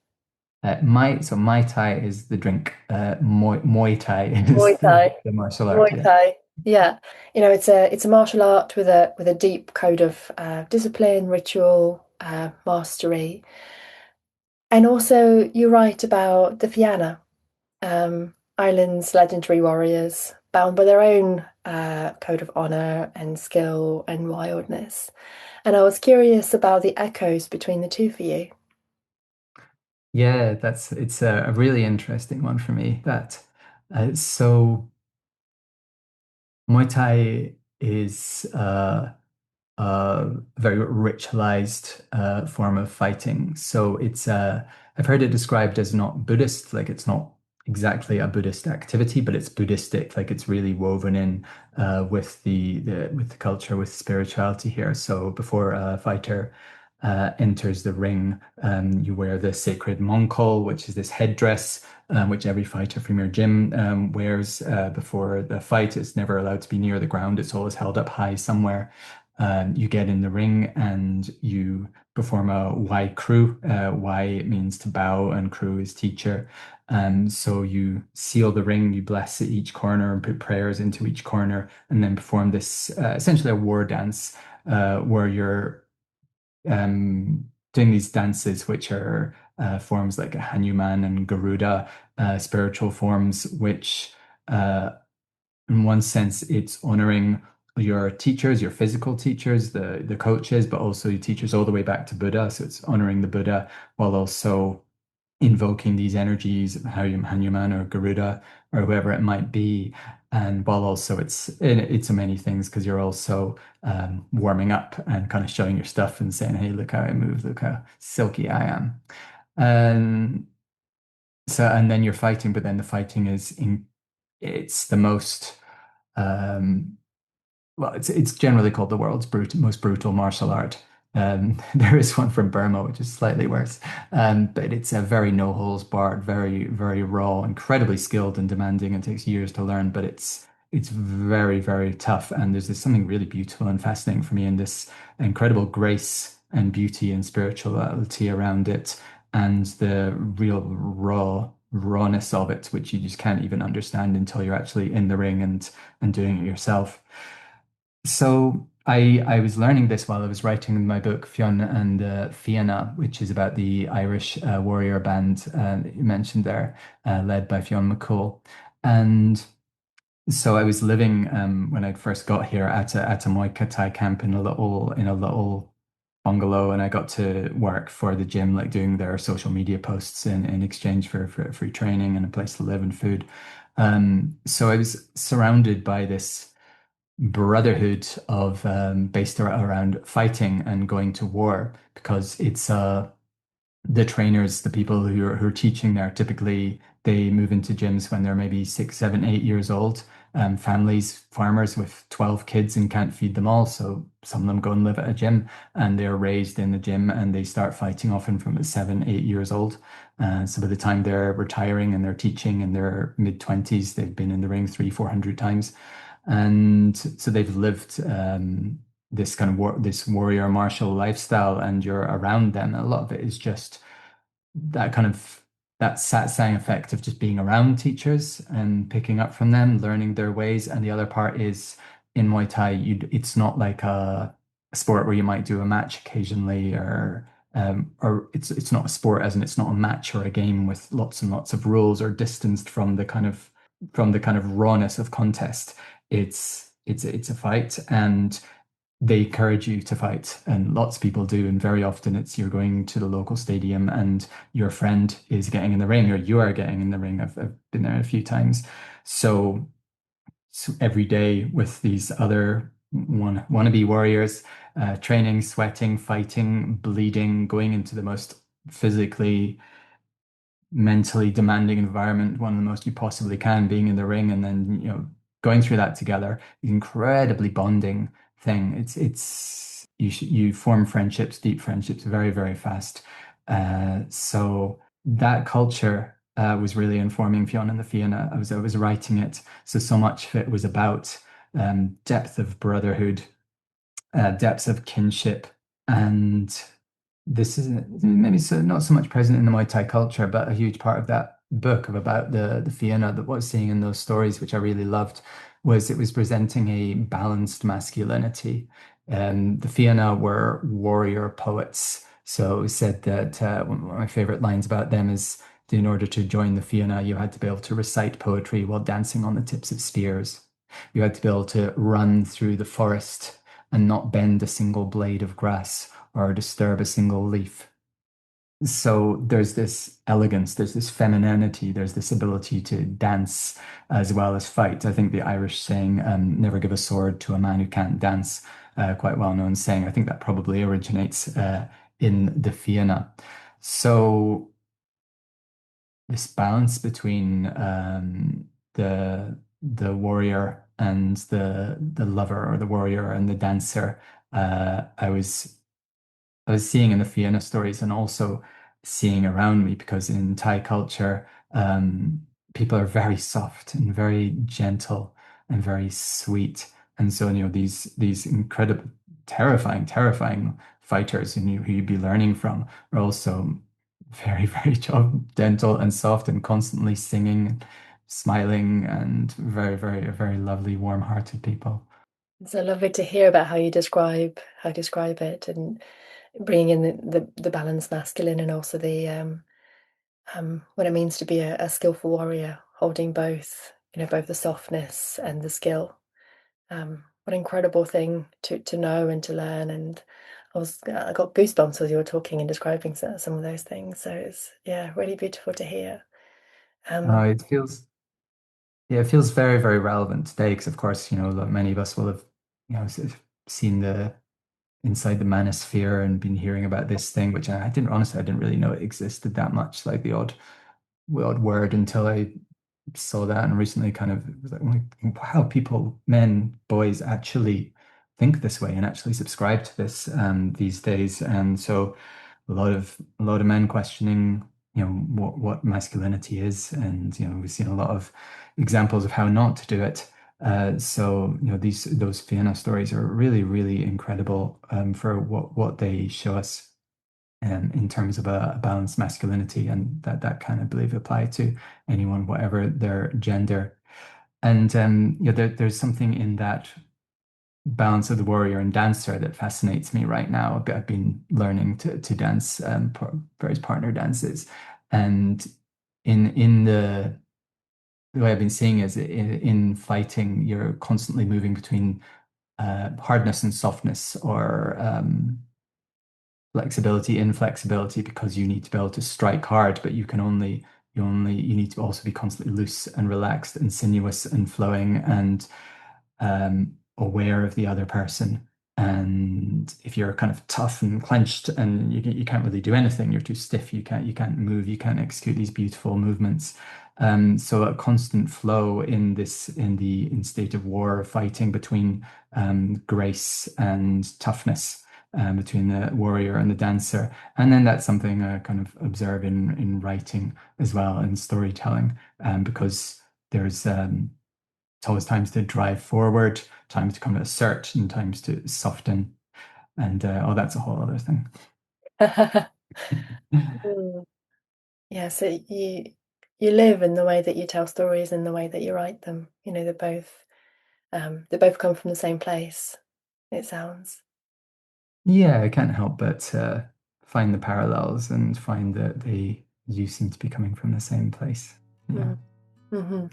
Mai Tai is the drink. Muay Thai Muay is the, Thai. the martial art. Muay Yeah. Thai. Yeah, it's a martial art with a deep code of discipline, ritual, mastery, and also you write about the Fianna, Ireland's legendary warriors, bound by their own code of honor and skill and wildness. And I was curious about the echoes between the two for you. Yeah, it's a really interesting one for me. So Muay Thai is a very ritualized form of fighting. So I've heard it described as not Buddhist, like it's not exactly a Buddhist activity, but it's Buddhistic, like it's really woven in with the culture, with spirituality here. So before a fighter enters the ring, you wear the sacred mongkol, which is this headdress. Which every fighter from your gym wears before the fight. It's never allowed to be near the ground. It's always held up high somewhere. You get in the ring and you perform a Y crew. Y means to bow, and crew is teacher. So you seal the ring, you bless each corner and put prayers into each corner, and then perform this essentially a war dance where you're doing these dances, which are forms like Hanuman and Garuda, spiritual forms, which in one sense, it's honoring your teachers, your physical teachers, the coaches, but also your teachers all the way back to Buddha. So it's honoring the Buddha while also invoking these energies, Hanuman or Garuda or whoever it might be. And while also it's so many things because you're also warming up and kind of showing your stuff and saying, "Hey, look how I move, look how silky I am." And and then you're fighting, but then the fighting it's the most um, well, it's generally called the world's most brutal martial art. There is one from Burma, which is slightly worse, but it's a very no holds barred, very very raw, incredibly skilled and demanding, and takes years to learn. But it's very very tough, and there's something really beautiful and fascinating for me in this incredible grace and beauty and spirituality around it, and the real rawness of it, which you just can't even understand until you're actually in the ring and doing it yourself. So I was learning this while I was writing my book Fianna and Fianna, which is about the Irish warrior band that you mentioned there, led by Fionn McCool. And so I was living when I first got here at a Muay Thai camp in a little bungalow, and I got to work for the gym, like doing their social media posts in exchange for free training and a place to live and food. So I was surrounded by this brotherhood of based around fighting and going to war because it's the trainers, the people who are teaching there, typically they move into gyms when they're maybe 6, 7, 8 years old. Families, farmers with 12 kids and can't feed them all. So some of them go and live at a gym and they're raised in the gym and they start fighting often from 7, 8 years old. So by the time they're retiring and they're teaching in their mid 20s, they've been in the ring 300, 400 times. And so they've lived this kind of this warrior martial lifestyle, and you're around them. And a lot of it is just that kind of that satsang effect of just being around teachers and picking up from them, learning their ways. And the other part is in Muay Thai, it's not like a sport where you might do a match occasionally, or it's not a sport as in it's not a match or a game with lots and lots of rules or distanced from the kind of rawness of contest. It's a fight, and they encourage you to fight, and lots of people do. And very often it's you're going to the local stadium and your friend is getting in the ring or you are getting in the ring. I've been there a few times. So, so every day with these other wannabe warriors, training, sweating, fighting, bleeding, going into the most physically mentally demanding environment, one of the most you possibly can, being in the ring, and then going through that together, incredibly bonding thing. You form friendships, deep friendships, very very fast. So that culture was really informing Fionn and the Fianna. I was writing it, so much of it was about depth of brotherhood, depths of kinship, and this is maybe not so much present in the Muay Thai culture, but a huge part of that book of about the Fianna that was seeing in those stories, which I really loved, was it was presenting a balanced masculinity. The Fianna were warrior poets, so it said that one of my favorite lines about them is, in order to join the Fianna, you had to be able to recite poetry while dancing on the tips of spears. You had to be able to run through the forest and not bend a single blade of grass or disturb a single leaf. So there's this elegance, there's this femininity, there's this ability to dance as well as fight. I think the Irish saying, never give a sword to a man who can't dance, quite well known saying. I think that probably originates in the Fianna. So this balance between the warrior and the lover, or the warrior and the dancer, I was seeing in the Fianna stories and also seeing around me, because in Thai culture, people are very soft and very gentle and very sweet. And so, these incredible terrifying, terrifying fighters and who you'd be learning from are also very, very gentle and soft and constantly singing, smiling, and very, very, very lovely, warm-hearted people. It's so lovely to hear about how you describe it, and bringing in the balanced masculine, and also the what it means to be a skillful warrior, holding both, both the softness and the skill. What an incredible thing to know and to learn. And I got goosebumps as you were talking and describing some of those things. So it's, yeah, really beautiful to hear. Um, It feels, yeah, it feels very, very relevant today because, of course, like many of us will have, sort of seen the inside the manosphere and been hearing about this thing, which I didn't honestly, I didn't really know it existed that much, like the odd word until I saw that and recently kind of was like, wow, people, men, boys actually think this way and actually subscribe to this these days. And so a lot of men questioning, what masculinity is, and we've seen a lot of examples of how not to do it. So those Fianna stories are really, really incredible for what they show us in terms of a balanced masculinity, and that kind of believe apply to anyone, whatever their gender. And there's something in that balance of the warrior and dancer that fascinates me right now. I've been learning to dance various partner dances, and in the way I've been seeing is in fighting, you're constantly moving between hardness and softness, or flexibility, inflexibility, because you need to be able to strike hard, but you need to also be constantly loose and relaxed and sinuous and flowing and aware of the other person. And if you're kind of tough and clenched and you can't really do anything, you're too stiff, you can't move, you can't execute these beautiful movements. So a constant flow in state of war fighting between grace and toughness, between the warrior and the dancer. And then that's something I kind of observe in writing as well, and storytelling, because there's it's always times to drive forward, times to kind of assert, and times to soften. And that's a whole other thing. mm, yeah, so you live in the way that you tell stories and the way that you write them. They both come from the same place, it sounds. Yeah, I can't help but find the parallels and find that they do seem to be coming from the same place. Yeah. Mm. hmm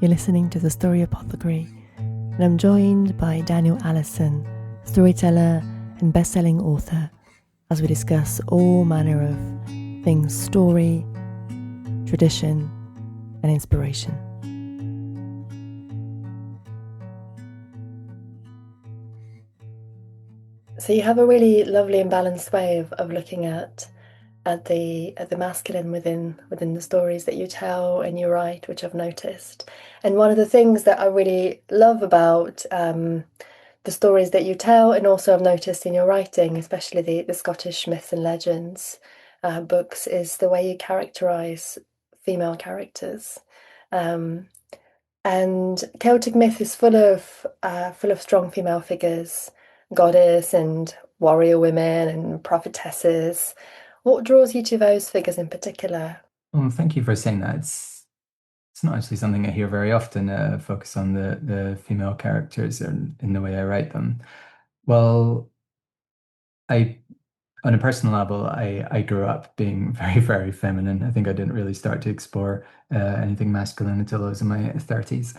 You're listening to the Story Apothecary, and I'm joined by Daniel Allison, storyteller and best-selling author, as we discuss all manner of things: story, tradition, and inspiration. So you have a really lovely and balanced way of looking at the masculine within the stories that you tell and you write, which I've noticed. And one of the things that I really love about the stories that you tell, and also I've noticed in your writing, especially the Scottish myths and legends books, is the way you characterize female characters. Um, and Celtic myth is full of strong female figures, goddess and warrior women and prophetesses. What draws you to those figures in particular? Well, thank you for saying that. It's not actually something I hear very often, focus on the female characters and in the way I write them. Well, I on a personal level, I grew up being very, very feminine. I think I didn't really start to explore anything masculine until I was in my 30s.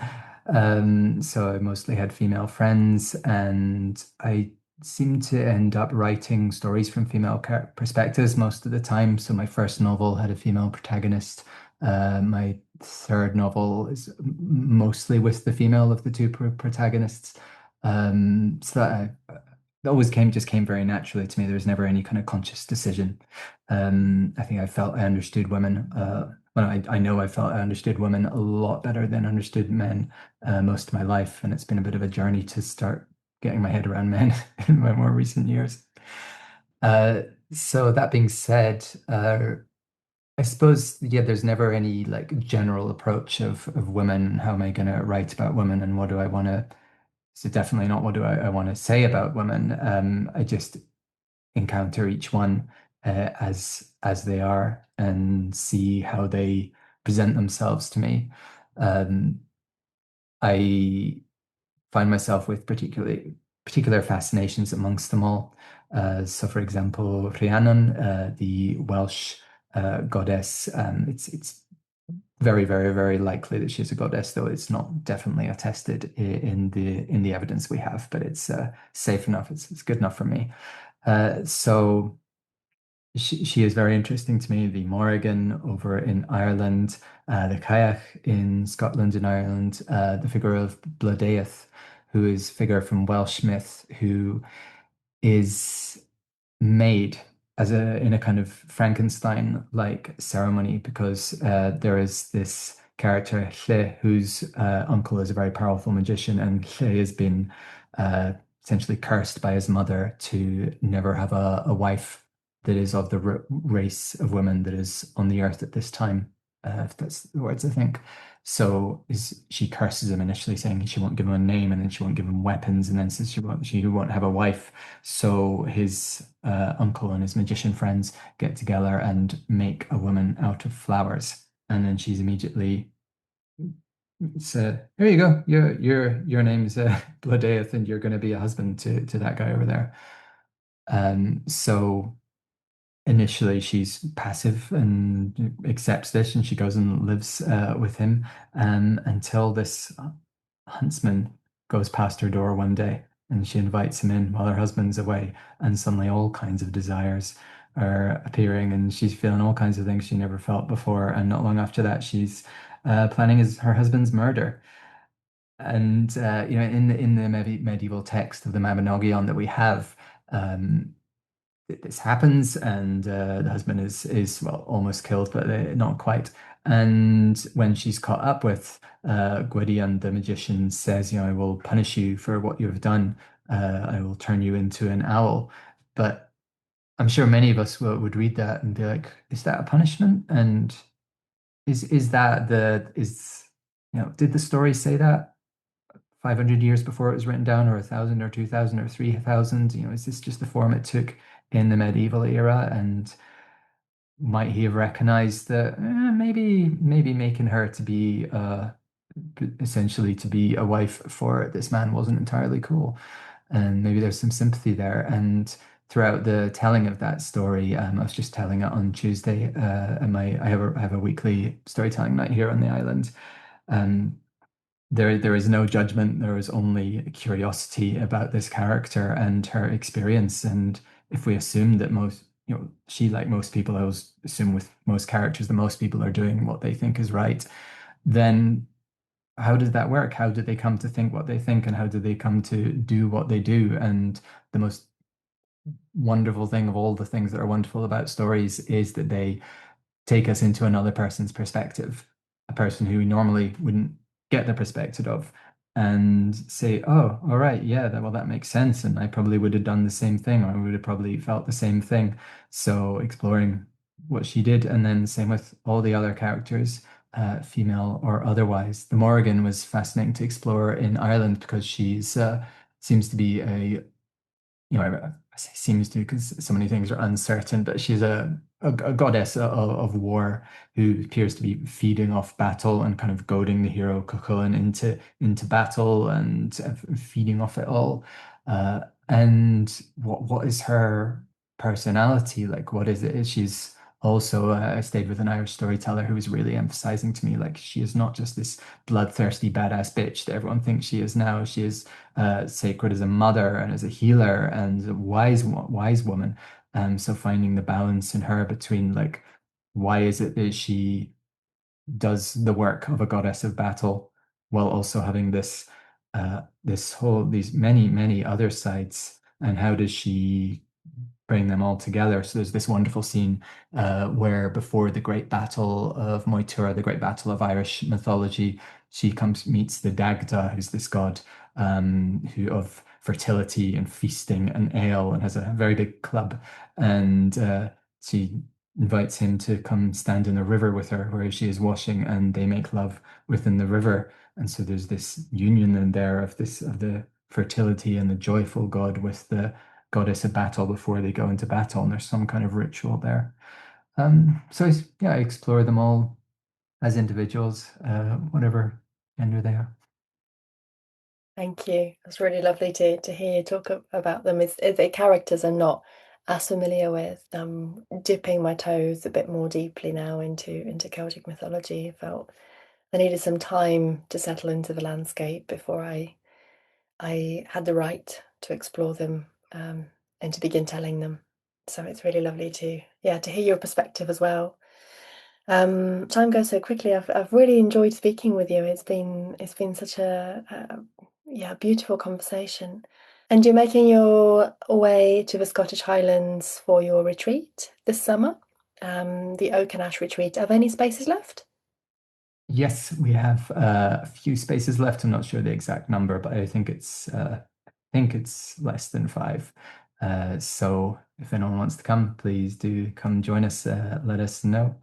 So I mostly had female friends, and I seemed to end up writing stories from female perspectives most of the time. So my first novel had a female protagonist. My third novel is mostly with the female of the two protagonists. So that it always came very naturally to me. There was never any kind of conscious decision. I think I felt I understood women. Well, I know I felt I understood women a lot better than understood men most of my life, and it's been a bit of a journey to start getting my head around men in my more recent years. Uh, so that being said, I suppose, yeah, there's never any like general approach of women. How am I going to write about women and what do I want to, so definitely not what do I want to say about women. I just encounter each one as they are and see how they present themselves to me. Um, I find myself with particular fascinations amongst them all. So, for example, Rhiannon, the Welsh goddess, it's very, very, very likely that she's a goddess, though it's not definitely attested in the evidence we have. But it's safe enough. It's good enough for me. So she is very interesting to me. The Morrigan over in Ireland, the Kayak in Scotland and Ireland, the figure of Blodeuwedd, who is a figure from Welsh myth who is made as a in a kind of Frankenstein-like ceremony because there is this character Lle whose uncle is a very powerful magician, and Lle has been uh, essentially cursed by his mother to never have a wife that is of the race of women that is on the earth at this time. If that's the words, I think. So she curses him initially, saying she won't give him a name, and then she won't give him weapons, and then says she won't have a wife. So his uncle and his magician friends get together and make a woman out of flowers, and then she's immediately said, "Here you go. Your name's Blodeuwedd, and you're going to be a husband to that guy over there." So initially she's passive and accepts this, and she goes and lives with him until this huntsman goes past her door one day, and she invites him in while her husband's away, and suddenly all kinds of desires are appearing, and she's feeling all kinds of things she never felt before. And not long after that, she's planning her husband's murder. And in the medieval text of the Mabinogion that we have, um, this happens, and the husband is well almost killed, but not quite. And when she's caught up with Gwydion, the magician says, "I will punish you for what you have done. I will turn you into an owl." But I'm sure many of us would read that and be like, "Is that a punishment?" And is that the is did the story say that 500 years before it was written down, or 1,000 or 2,000 or 3,000? Is this just the form it took in the medieval era? And might he have recognized that maybe making her to be essentially to be a wife for this man wasn't entirely cool, and maybe there's some sympathy there. And throughout the telling of that story, I was just telling it on Tuesday, and I have a weekly storytelling night here on the island. Um, there is no judgment. There is only curiosity about this character and her experience. And if we assume that she, like most people, I always assume with most characters that most people are doing what they think is right, then how does that work? How did they come to think what they think, and how did they come to do what they do? And the most wonderful thing of all the things that are wonderful about stories is that they take us into another person's perspective, a person who we normally wouldn't get the perspective of, and say, "Oh, all right, yeah, well, that makes sense. And I probably would have done the same thing, or I would have probably felt the same thing." So exploring what she did, and then same with all the other characters, female or otherwise. The Morrigan was fascinating to explore in Ireland because she's seems to be I say seems to because so many things are uncertain, but she's a goddess of war who appears to be feeding off battle and kind of goading the hero Cuchulainn into battle and feeding off it all. And what is her personality like? What is it? She's also I stayed with an Irish storyteller who was really emphasizing to me like she is not just this bloodthirsty badass bitch that everyone thinks she is now. She is sacred as a mother and as a healer and a wise woman. So finding the balance in her between like why is it that she does the work of a goddess of battle while also having these many other sides, and how does she bring them all together? So there's this wonderful scene where before the great battle of Moytura, the great battle of Irish mythology, she comes meets the Dagda, who's this god who of fertility and feasting and ale, and has a very big club. And she invites him to come stand in a river with her where she is washing, and they make love within the river. And so there's this union in there of the fertility and the joyful god with the goddess of battle before they go into battle, and there's some kind of ritual there. So I explore them all as individuals, whatever gender they are. Thank you. It's really lovely to hear you talk about them. It's the characters I'm not as familiar with. Dipping my toes a bit more deeply now into Celtic mythology. I felt I needed some time to settle into the landscape before I had the right to explore them, and to begin telling them. So it's really lovely to hear your perspective as well. Time goes so quickly. I've really enjoyed speaking with you. It's been such a beautiful conversation. And you're making your way to the Scottish Highlands for your retreat this summer, the Oak and Ash retreat. Are there any spaces left? Yes, we have a few spaces left. I'm not sure the exact number, but I think it's less than five. So if anyone wants to come, please do come join us. Let us know.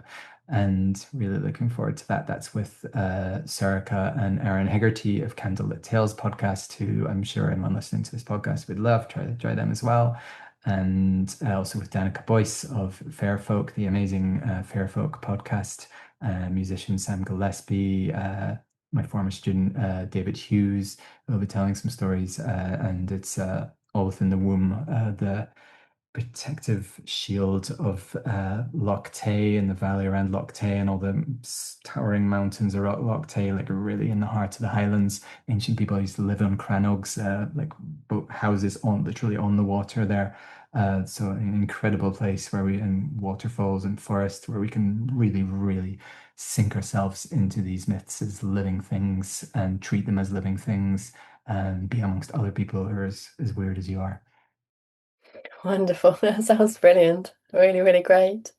And really looking forward to that. That's with Sarika and Aaron Hegarty of Candlelit Tales podcast, who I'm sure anyone listening to this podcast would love. Try them as well. And also with Danica Boyce of Fair Folk, the amazing Fair Folk podcast, musician Sam Gillespie, my former student David Hughes will be telling some stories, and it's all within the womb, the protective shield of Loch Tay and the valley around Loch Tay and all the towering mountains around Loch Tay, like really in the heart of the Highlands. Ancient people used to live on crannogs, like houses literally on the water there. So an incredible place and waterfalls and forests where we can really, really sink ourselves into these myths as living things and treat them as living things and be amongst other people who are as weird as you are. Wonderful. That sounds brilliant. Really, really great.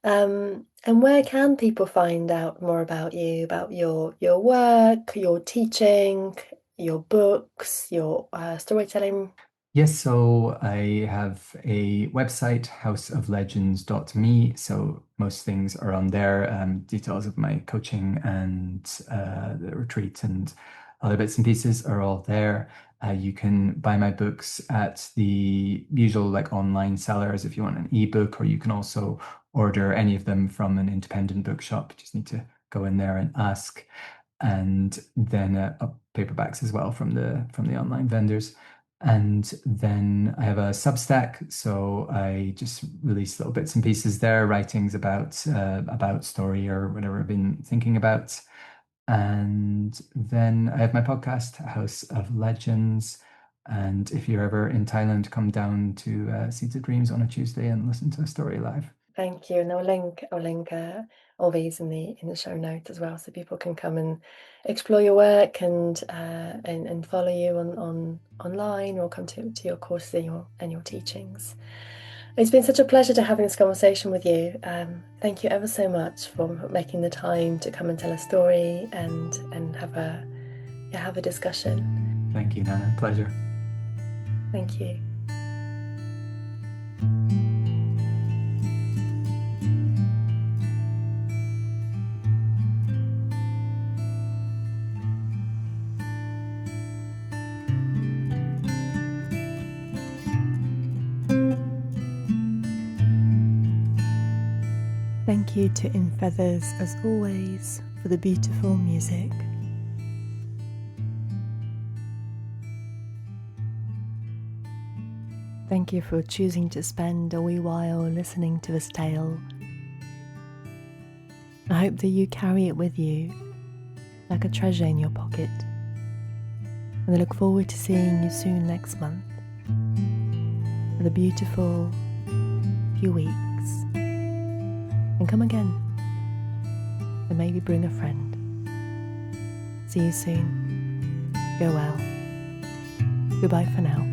And where can people find out more about you, about your work, your teaching, your books, your storytelling? Yes, so I have a website, houseoflegends.me. So most things are on there. Details of my coaching and the retreat and other bits and pieces are all there. You can buy my books at the usual like online sellers if you want an ebook, or you can also order any of them from an independent bookshop. You just need to go in there and ask. And then paperbacks as well from the online vendors. And then I have a Substack, so I just release little bits and pieces there, writings about story or whatever I've been thinking about. And then I have my podcast, House of Legends. And if you're ever in Thailand, come down to Seeds of Dreams on a Tuesday and listen to a story live. Thank you. And I'll link all these in the show notes as well, so people can come and explore your work and follow you on online, or come to your courses and your teachings. It's been such a pleasure to having this conversation with you. Thank you ever so much for making the time to come and tell a story and have a discussion. Thank you, Nana. Pleasure. Thank you. Thank you to In Feathers, as always, for the beautiful music. Thank you for choosing to spend a wee while listening to this tale. I hope that you carry it with you like a treasure in your pocket, and I look forward to seeing you soon next month for the beautiful few weeks. And come again, and maybe bring a friend. See you soon. Go well. Goodbye for now.